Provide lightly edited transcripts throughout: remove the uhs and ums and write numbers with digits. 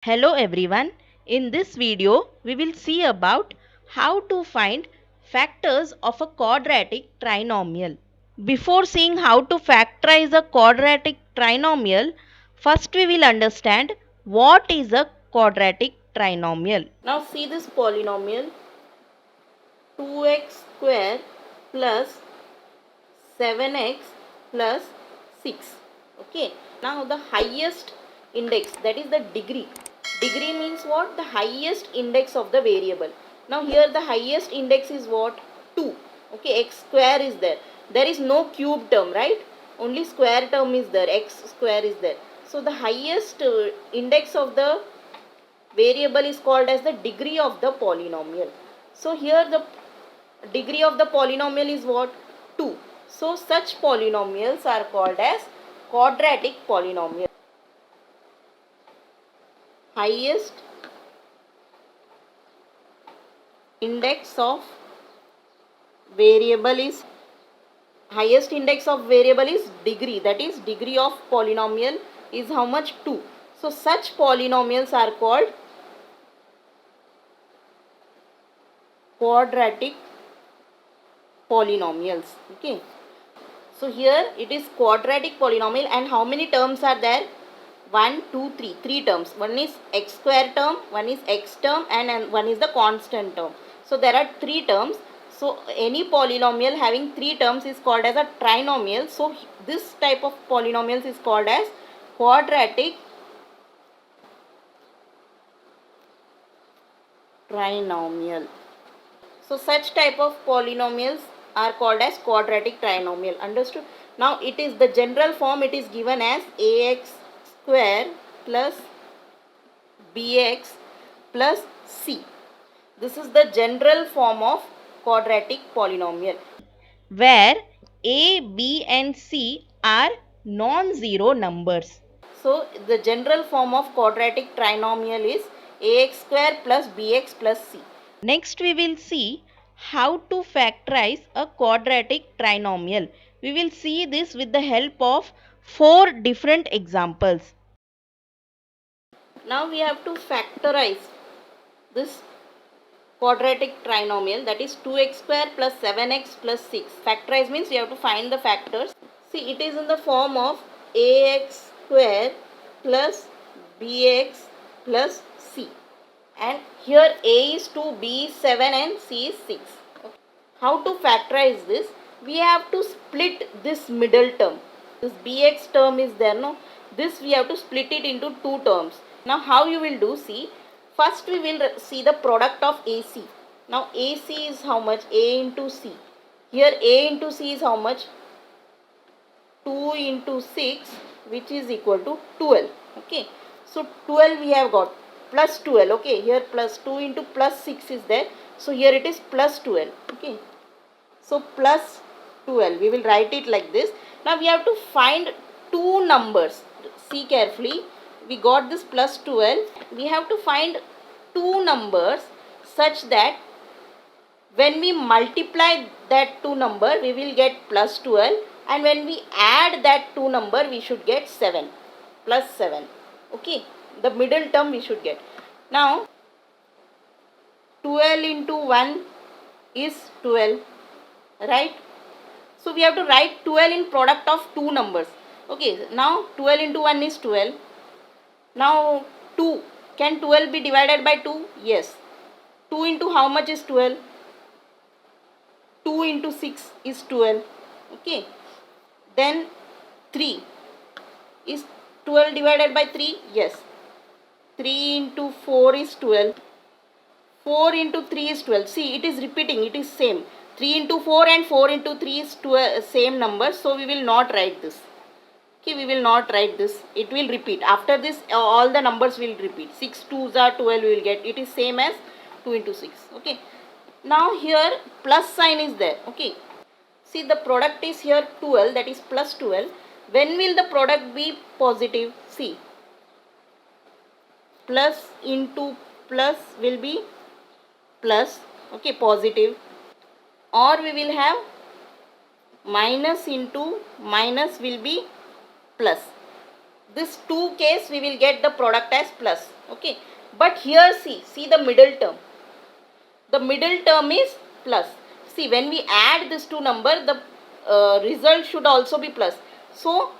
Hello everyone. In this video, we will see about how to find factors of a quadratic trinomial. Before seeing how to factorize a quadratic trinomial, first we will understand what is a quadratic trinomial. Now see this polynomial 2x square plus 7x plus 6. Okay. Now the highest index, that is the degree. Degree means what? The highest index of the variable. Now here the highest index is what? 2. Okay, x square is there. There is no cube term, right? Only square term is there. X square is there. So the highest index of the variable is called as the degree of the polynomial. So here the degree of the polynomial is what? 2. So such polynomials are called as quadratic polynomial. Highest index of variable is degree, that is degree of polynomial is how much? 2. So such polynomials are called quadratic polynomials. Okay. So here it is quadratic polynomial, and how many terms are there? 1, 2, 3. 3 terms. One is x square term, one is x term, and one is the constant term. So there are 3 terms. So any polynomial having 3 terms is called as a trinomial. So this type of polynomials is called as quadratic trinomial. So such type of polynomials are called as quadratic trinomial. Understood? Now it is the general form, it is given as ax square plus bx plus c. This is the general form of quadratic polynomial, where a, b and c are non-zero numbers. So the general form of quadratic trinomial is ax square plus bx plus c. Next we will see how to factorize a quadratic trinomial. We will see this with the help of 4 different examples. Now we have to factorize this quadratic trinomial, that is 2x square plus 7x plus 6. Factorize means we have to find the factors. See, it is in the form of ax square plus bx plus c. And here a is 2, b is 7 and c is 6. Okay. How to factorize this? We have to split this middle term. This bx term is there, no? This we have to split it into 2 terms. Now how you will do? See, first we will see the product of AC. Now AC is how much? A into C. Here A into C is how much? 2 into 6, which is equal to 12. Okay. So 12 we have got plus 12. Okay. Here plus 2 into plus 6 is there. So here it is plus 12. Okay. So plus 12. We will write it like this. Now we have to find two numbers. See carefully. We got this plus 12. We have to find two numbers such that when we multiply that two number, we will get plus 12, and when we add that two number, we should get 7, plus 7. Okay, the middle term we should get. Now 12 into 1 is 12, right? So we have to write 12 in product of two numbers. Okay, now 12 into 1 is 12. Now 2, can 12 be divided by 2? Yes. 2 into how much is 12? 2 into 6 is 12. Okay. Then 3, is 12 divided by 3? Yes. 3 into 4 is 12. 4 into 3 is 12. See, it is repeating. It is same. 3 into 4 and 4 into 3 is 12, same number. So we will not write this. Okay, we will not write this. It will repeat. After this, all the numbers will repeat. 6 2s are 12 we will get. It is same as 2 into 6. Okay. Now here plus sign is there. Okay. See, the product is here 12, that is plus 12. When will the product be positive? See, plus into plus will be plus. Okay, positive. Or we will have minus into minus will be plus. This two case we will get the product as plus. Okay, but here see the middle term. The middle term is plus. See, when we add this two number, the result should also be plus. So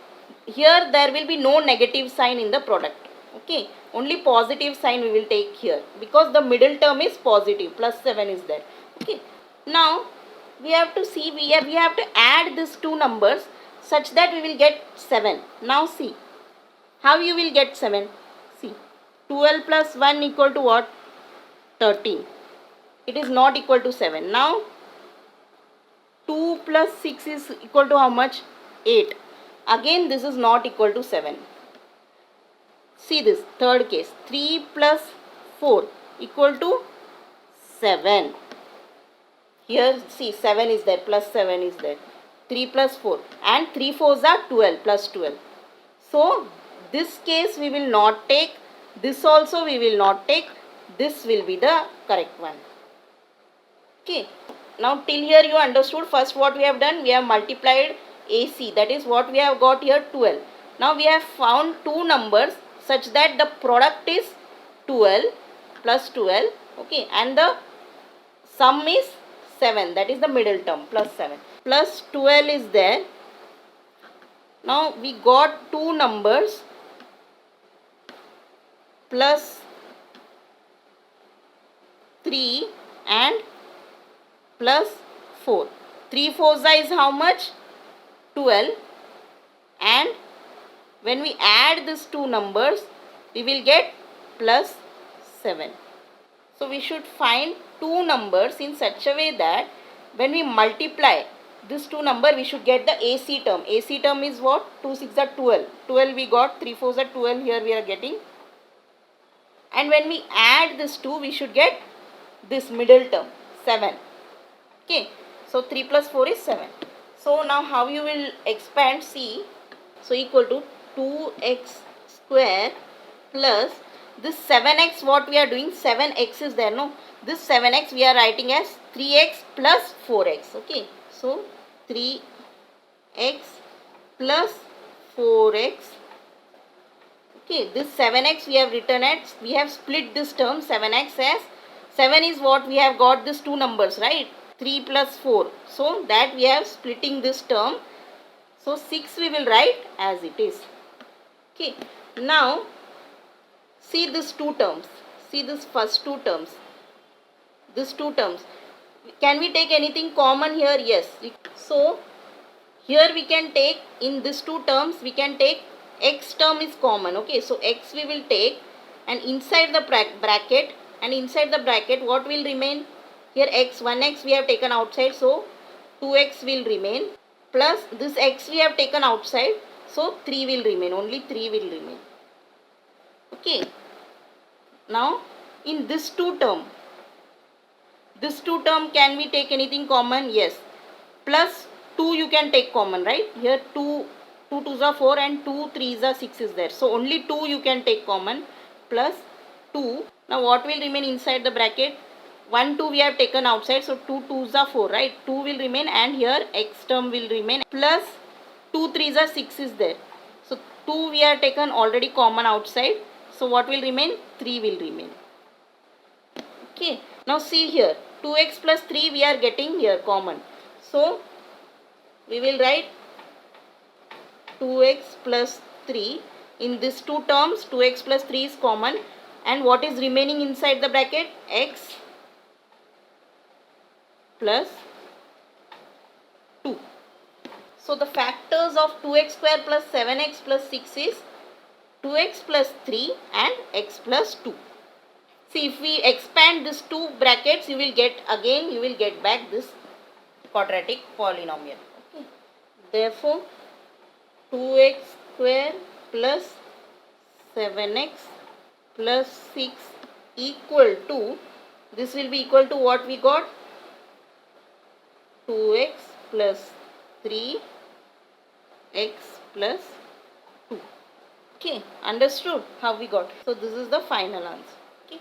here there will be no negative sign in the product. Okay, only positive sign we will take here, because the middle term is positive, plus 7 is there. Okay, now we have to see, we have to add these two numbers such that we will get 7. Now see how you will get 7. See, 12 plus 1 equal to what? 13. It is not equal to 7. Now 2 plus 6 is equal to how much? 8. Again this is not equal to 7. See this third case. 3 plus 4 equal to 7. Here see 7 is there, plus 7 is there. 3 plus 4 and 3 fours are 12, plus 12. So this case we will not take. This also we will not take. This will be the correct one. Okay, now till here you understood. First what we have done, we have multiplied AC, that is what we have got here, 12. Now we have found two numbers such that the product is 12 plus 12, okay, and the sum is 7, that is the middle term, plus 7. Plus 12 is there. Now we got two numbers, plus 3 and plus 4. 3 fours is how much? 12. And when we add these two numbers, we will get plus 7. So we should find two numbers in such a way that when we multiply this two number, we should get the AC term. AC term is what? 2 6 are 12. 12 we got, 3 4 are 12 here we are getting. And when we add this 2, we should get this middle term, 7. Okay, so 3 plus 4 is 7. So now how you will expand? See, so equal to 2x square plus this 7x, what we are doing, 7x is there, no? This 7x we are writing as 3x plus 4x. Okay, so 3x plus 4x. Okay, this 7x we have written as, we have split this term 7x as, 7 is what we have got these two numbers, right? 3 plus 4. So that we have splitting this term. So 6 we will write as it is. Okay, now see these two terms. See this first two terms. These two terms. Can we take anything common here? Yes. So here we can take, in these two terms we can take x term is common. Okay, so x we will take, and inside the bracket, and inside the bracket what will remain? Here x, 1x we have taken outside, so 2x will remain, plus this x we have taken outside, so 3 will remain, only 3 will remain. Okay, now in this two term can we take anything common? Yes, plus 2 you can take common, right? Here 2 2s are 4 and 2 3s are 6 is there, so only 2 you can take common, plus 2. Now what will remain inside the bracket? 1 2 we have taken outside, so 2 2s are 4, right? 2 will remain, and here x term will remain, plus 2 3s are 6 is there, so 2 we have taken already common outside, so what will remain? 3 will remain. Okay, now see here 2x plus 3 we are getting here common, so we will write 2x plus 3. In these two terms 2x plus 3 is common, and what is remaining inside the bracket? X plus 2. So the factors of 2x square plus 7x plus 6 is 2x plus 3 and x plus 2. See, if we expand these two brackets, you will get back this quadratic polynomial. Okay. Therefore 2x square plus 7x plus 6 equal to, this will be equal to what we got? 2x plus 3x plus 2. Okay, understood how we got? So this is the final answer. Okay.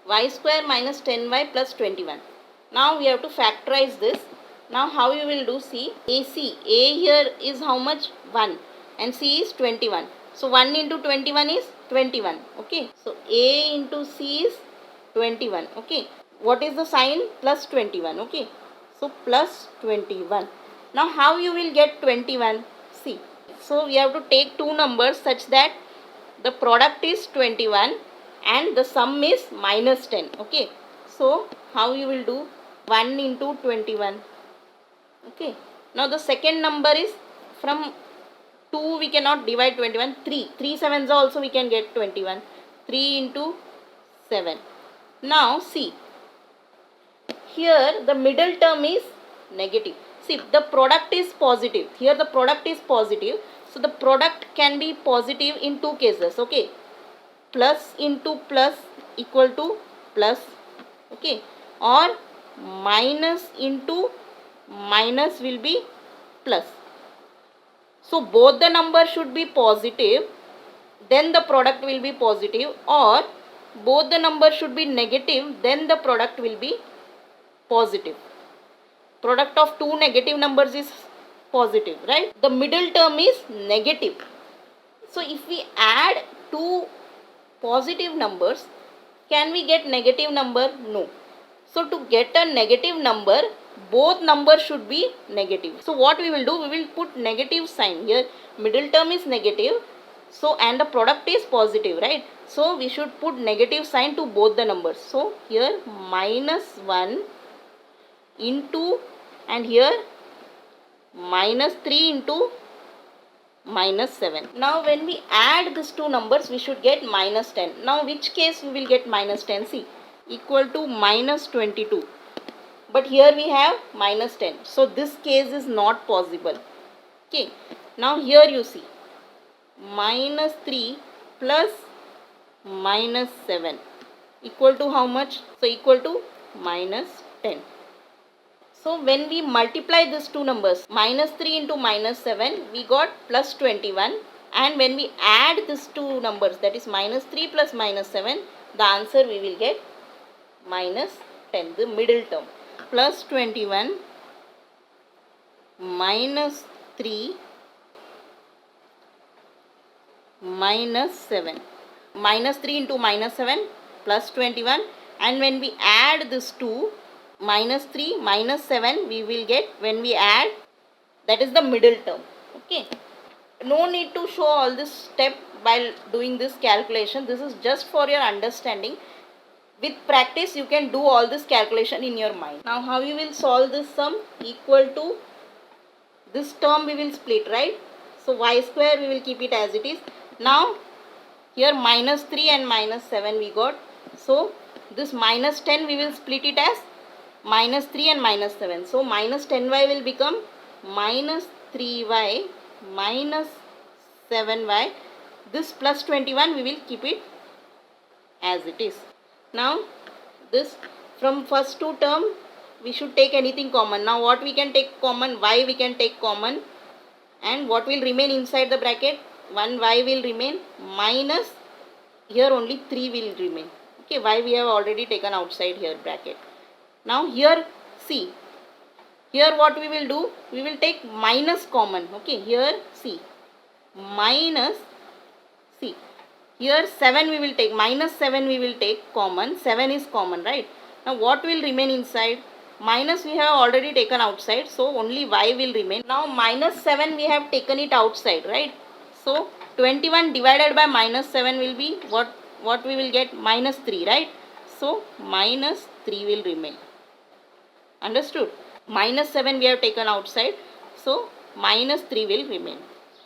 Y square minus 10y plus 21. Now we have to factorize this. Now how you will do? See, AC, A here is how much? 1 and C is 21. So 1 into 21 is 21. Okay, so A into C is 21. Okay, what is the sign? Plus 21. Okay, so plus 21. Now how you will get 21? See, so we have to take two numbers such that the product is 21 and the sum is minus 10. Okay, so how you will do? 1 into 21. Okay, now the second number is from 2 we cannot divide 21. 3 sevens also we can get 21. 3 into 7. Now see, here the middle term is negative. See, the product is positive. Here the product is positive. So the product can be positive in two cases. Okay, plus into plus equal to plus. Okay, or minus into minus will be plus. So both the numbers should be positive, then the product will be positive, or both the numbers should be negative, then the product will be positive. Product of two negative numbers is positive, right? The middle term is negative. So if we add two positive numbers, can we get negative number? No. So to get a negative number, both numbers should be negative. So what we will do? We will put negative sign here. Middle term is negative. So and the product is positive, right? So we should put negative sign to both the numbers. So here minus 1 into, and here minus 3 into minus 7. Now when we add these two numbers, we should get minus 10. Now which case we will get minus 10? See, equal to minus 22. But here we have minus 10. So this case is not possible. Okay. Now here you see, minus 3 plus minus 7 equal to how much? So equal to minus 10. So when we multiply these two numbers, minus 3 into minus 7, we got plus 21. And when we add these two numbers, that is minus 3 plus minus 7, the answer we will get minus 10, the middle term. Plus 21 minus 3 minus 7. Minus 3 into minus 7 plus 21. And when we add this two, minus 3 minus 7 we will get when we add, that is the middle term. Okay, no need to show all this step while doing this calculation. This is just for your understanding. With practice you can do all this calculation in your mind. Now how you will solve this sum? Equal to this term we will split, right? So y square we will keep it as it is. Now here minus 3 and minus 7 we got. So this minus 10 we will split it as minus 3 and minus 7. So minus 10y will become minus 3y minus 7y. This plus 21 we will keep it as it is. Now this from first two term we should take anything common. Now what we can take common? Y we can take common. And what will remain inside the bracket? 1y will remain minus, here only 3 will remain. Okay, y we have already taken outside here bracket. Now here see, here what we will do? We will take minus common. Okay, here see, minus, see, here 7 we will take, minus 7 we will take common. 7 is common, right? Now what will remain inside? Minus we have already taken outside, so only y will remain. Now minus 7 we have taken it outside, right? So 21 divided by minus 7 will be what we will get? Minus 3, right? So minus 3 will remain. Understood? Minus 7 we have taken outside, so minus 3 will remain.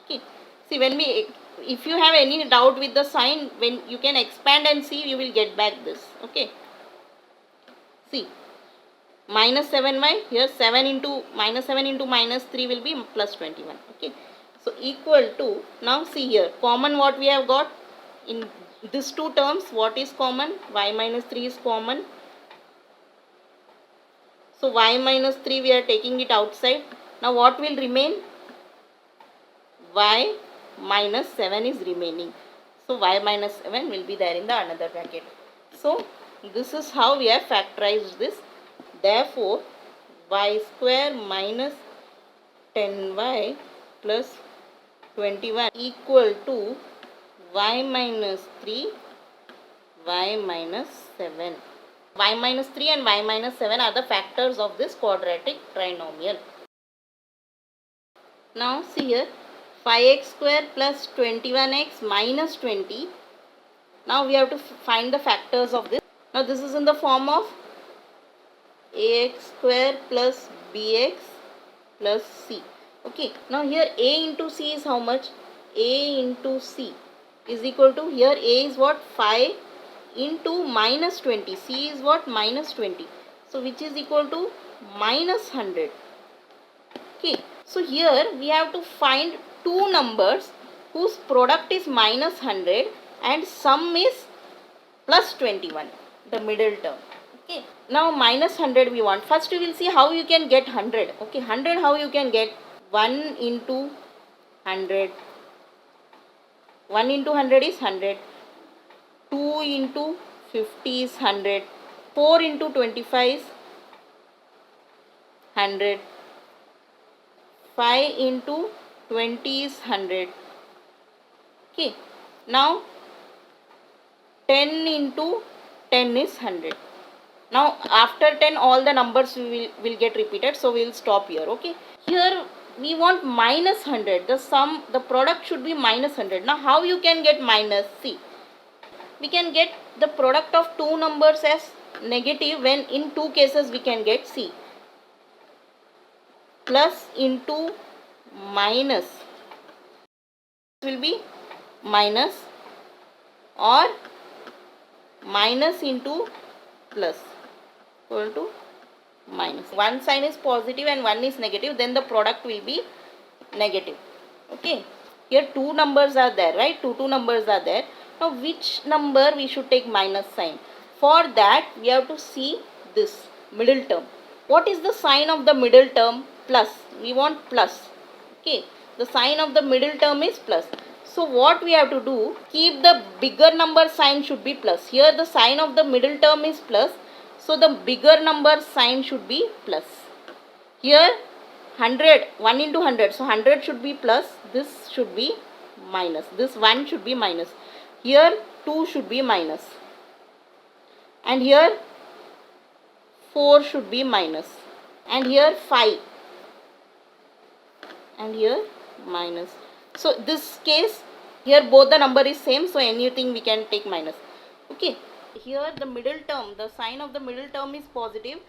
Okay. See, when we, if you have any doubt with the sign, when you can expand and see, you will get back this. Okay. See, minus 7y, here 7 into minus 7 into minus 3 will be plus 21. Okay. So equal to, now see here, common what we have got in these two terms, what is common? Y minus 3 is common. So y minus 3 we are taking it outside. Now what will remain? Y minus 7 is remaining. So y minus 7 will be there in the another bracket. So this is how we have factorized this. Therefore y square minus 10y plus 21 equal to y minus 3, y minus 7. Y minus 3 and y minus 7 are the factors of this quadratic trinomial. Now see here, 5x square plus 21x minus 20. Now we have to find the factors of this. Now this is in the form of ax square plus bx plus c. Okay, now here a into c is how much? A into c is equal to, here a is what? 5 into minus 20. C is what? Minus 20. So which is equal to minus 100. Okay, so here we have to find two numbers whose product is minus 100 and sum is plus 21, the middle term. Okay, now minus 100 we want. First we will see how you can get 100. Okay, 100 how you can get? 1 into 100. 1 into 100 is 100. 2 into 50 is 100. 4 into 25 is 100. 5 into 20 is 100. Okay, now 10 into 10 is 100. Now after 10 all the numbers will get repeated, so we will stop here. Okay, here we want minus 100. The sum, the product should be minus 100. Now how you can get minus? See, we can get the product of two numbers as negative when in two cases we can get, see, plus into minus will be minus, or minus into plus equal to minus. One sign is positive and one is negative, then the product will be negative. Okay, here two numbers are there, right? Two numbers are there. Now which number we should take minus sign? For that we have to see this middle term. What is the sign of the middle term? Plus. We want plus. Okay, the sign of the middle term is plus. So what we have to do, keep the bigger number sign should be plus. Here the sign of the middle term is plus, so the bigger number sign should be plus. Here 100, 1 into 100, so 100 should be plus, this should be minus, this 1 should be minus. Here 2 should be minus, and here 4 should be minus, and here 5, and here minus. So this case, here both the number is same, so anything we can take minus. Okay, here the middle term, the sign of the middle term is positive,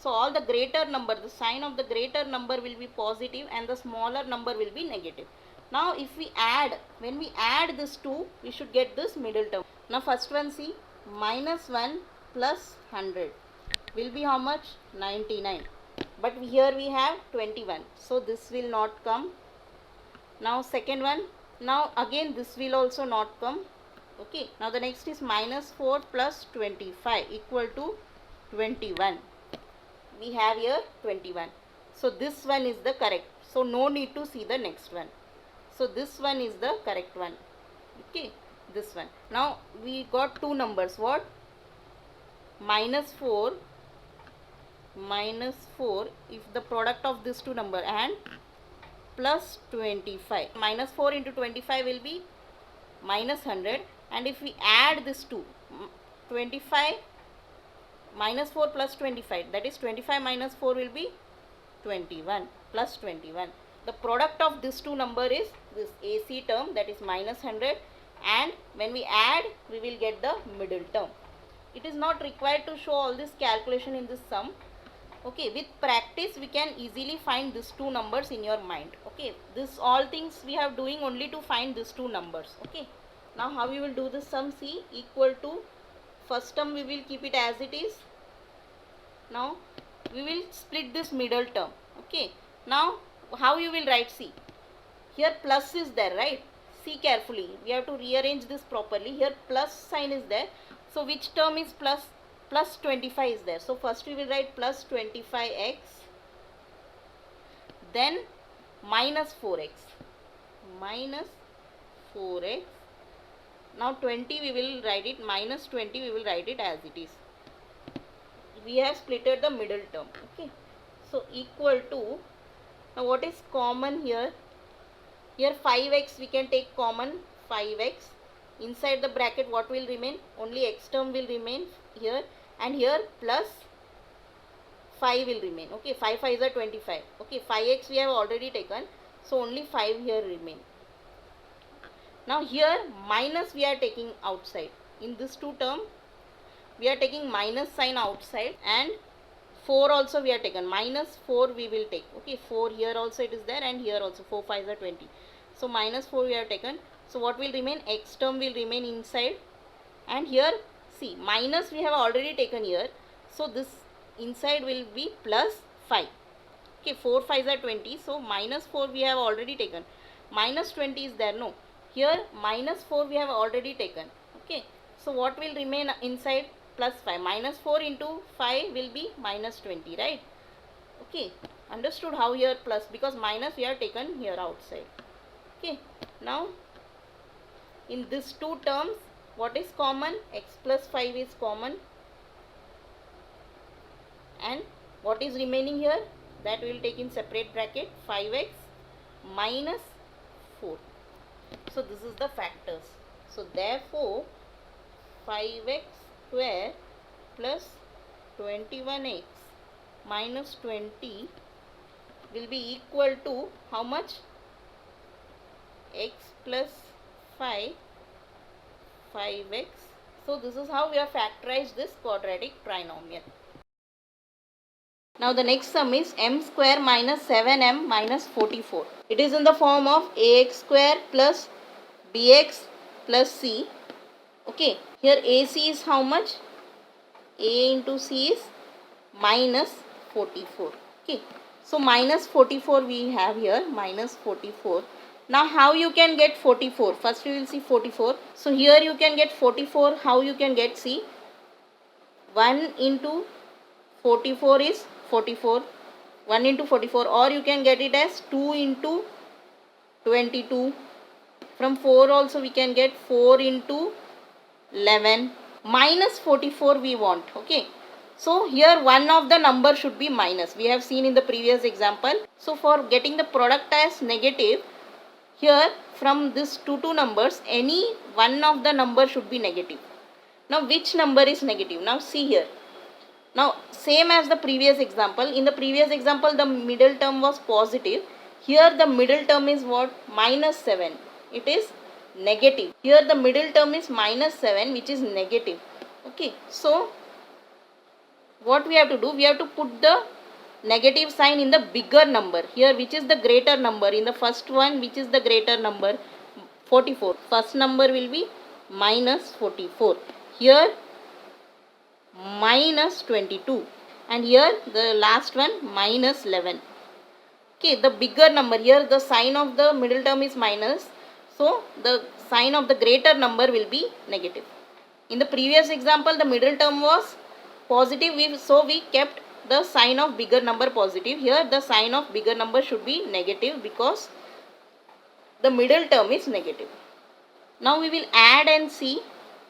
so all the greater number, the sign of the greater number will be positive and the smaller number will be negative. Now if we add, when we add this 2, we should get this middle term. Now first one, see, minus 1 plus 100 will be how much? 99. But here we have 21, so this will not come. Now second one, now again this will also not come. Okay, now the next is minus 4 plus 25 equal to 21. We have here 21. So this one is the correct. So no need to see the next one. So this one is the correct one. Okay, this one. Now we got two numbers. What? Minus 4, if the product of these two number, and plus 25. Minus 4 into 25 will be minus 100, and if we add this 2, 25 minus 4 plus 25, that is 25 minus 4 will be 21, plus 21. The product of this two number is this AC term, that is minus 100, and when we add we will get the middle term. It is not required to show all this calculation in this sum. Okay, with practice we can easily find these two numbers in your mind. Okay, this all things we have doing only to find these two numbers. Okay, now how we will do this sum? See, equal to, first term we will keep it as it is. Now we will split this middle term. Okay, now how you will write? See, here plus is there, right? See carefully, we have to rearrange this properly. Here plus sign is there, so which term is plus? Plus 25 is there. So first we will write plus 25x, then minus 4x, minus 4x. Now 20 we will write it, minus 20 we will write it as it is. We have splitted the middle term. Okay, so equal to, now what is common here? Here 5x we can take common, 5x, inside the bracket what will remain? Only x term will remain here, and here plus 5 will remain. Okay, 5 5 is 25. Okay, 5x we have already taken, so only 5 here remain. Now here minus we are taking outside. In this two term we are taking minus sign outside, and 4 also we are taken. Minus 4 we will take. Okay, 4 here also it is there, and here also 4 5 is 20. So minus 4 we have taken. So what will remain? X term will remain inside, and here see minus we have already taken here. So this inside will be plus 5. Okay, 4 5 are 20. So minus 4 we have already taken. Minus 20 is there, no. Here minus 4 we have already taken. Okay, so what will remain inside? Plus 5. Minus 4 into 5 will be minus 20, right? Okay, understood how here plus, because minus we have taken here outside. Okay, now in these two terms what is common? X plus 5 is common, and what is remaining here? That we will take in separate bracket, 5x minus 4. So this is the factors. So therefore 5x square plus 21x minus 20 will be equal to how much? X plus 5, 5x. So this is how we have factorized this quadratic trinomial. Now the next sum is m square minus 7m minus 44. It is in the form of ax square plus bx plus c. Okay, here AC is how much? A into C is minus 44. Okay, so minus 44 we have here, minus 44. Now how you can get 44? First we will see 44. So here you can get 44. How you can get? See, 1 into 44 is 44. 1 into 44, or you can get it as 2 into 22. From 4 also we can get 4 into 11. Minus 44 we want. Okay, so here one of the number should be minus. We have seen in the previous example. So for getting the product as negative, here from this two numbers, any one of the number should be negative. Now which number is negative? Now see here. Now same as the previous example. In the previous example the middle term was positive. Here the middle term is what? Minus 7. It is negative. Here the middle term is minus 7, which is negative. Okay, so what we have to do? We have to put the negative sign in the bigger number here, which is the greater number. In the first one, which is the greater number? 44. First number will be minus 44. Here minus 22, and here the last one minus 11. Okay, the bigger number. Here the sign of the middle term is minus, so the sign of the greater number will be negative. In the previous example the middle term was positive, so we kept the sign of bigger number positive. Here the sign of bigger number should be negative because the middle term is negative. Now we will add and see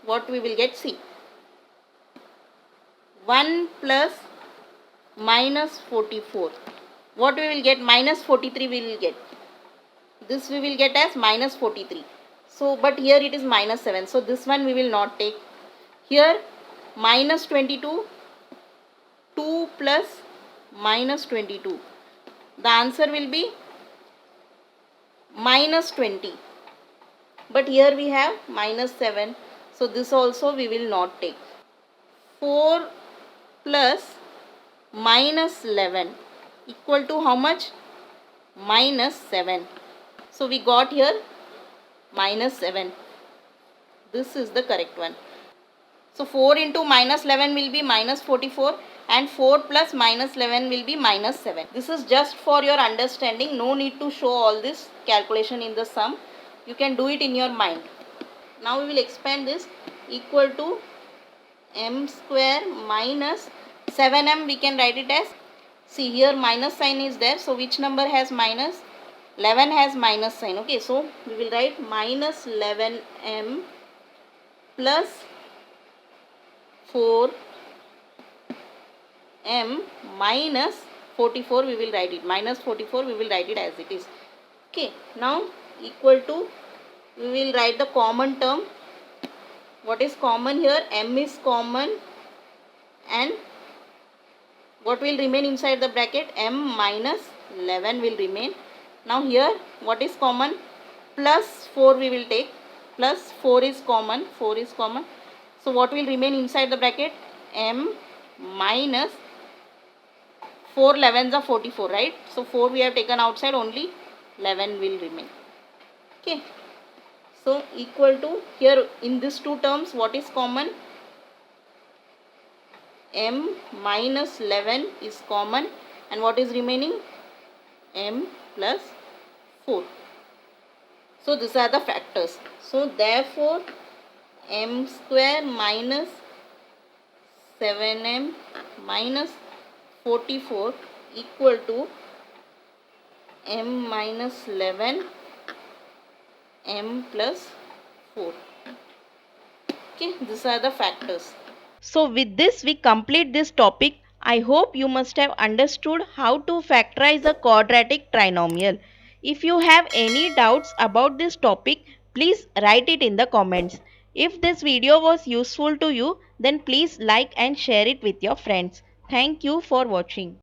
what we will get. See, 1 plus minus 44. What we will get? Minus 43 we will get. This we will get as minus 43. So, but here it is minus 7. So, this one we will not take. Here minus 22. 2 plus minus 22. The answer will be minus 20. But here we have minus 7. So, this also we will not take. 4 plus minus 11 equal to how much? Minus 7. So we got here minus 7. This is the correct one. So 4 into minus 11 will be minus 44, and 4 plus minus 11 will be minus 7. This is just for your understanding. No need to show all this calculation in the sum. You can do it in your mind. Now we will expand this. Equal to m square minus 7m, we can write it as, see here minus sign is there, so which number has minus? 11 has minus sign. Okay, so we will write minus 11m plus 4m minus 44, we will write it, minus 44 we will write it as it is. Okay, now equal to, we will write the common term, What is common here? M is common, and what will remain inside the bracket? M minus 11 will remain. Now here what is common? Plus 4 we will take. Plus 4 is common. 4 is common. So what will remain inside the bracket? M minus 4 11s are 44, right? So 4 we have taken outside, only 11 will remain. Okay. So equal to, here in these two terms what is common? M minus 11 is common, and what is remaining? M plus 4. So these are the factors. So therefore m square minus 7m minus 44 equal to m minus 11 m plus 4. Okay, these are the factors. So with this we complete this topic. I hope you must have understood how to factorize a quadratic trinomial. If you have any doubts about this topic, please write it in the comments. If this video was useful to you, then please like and share it with your friends. Thank you for watching.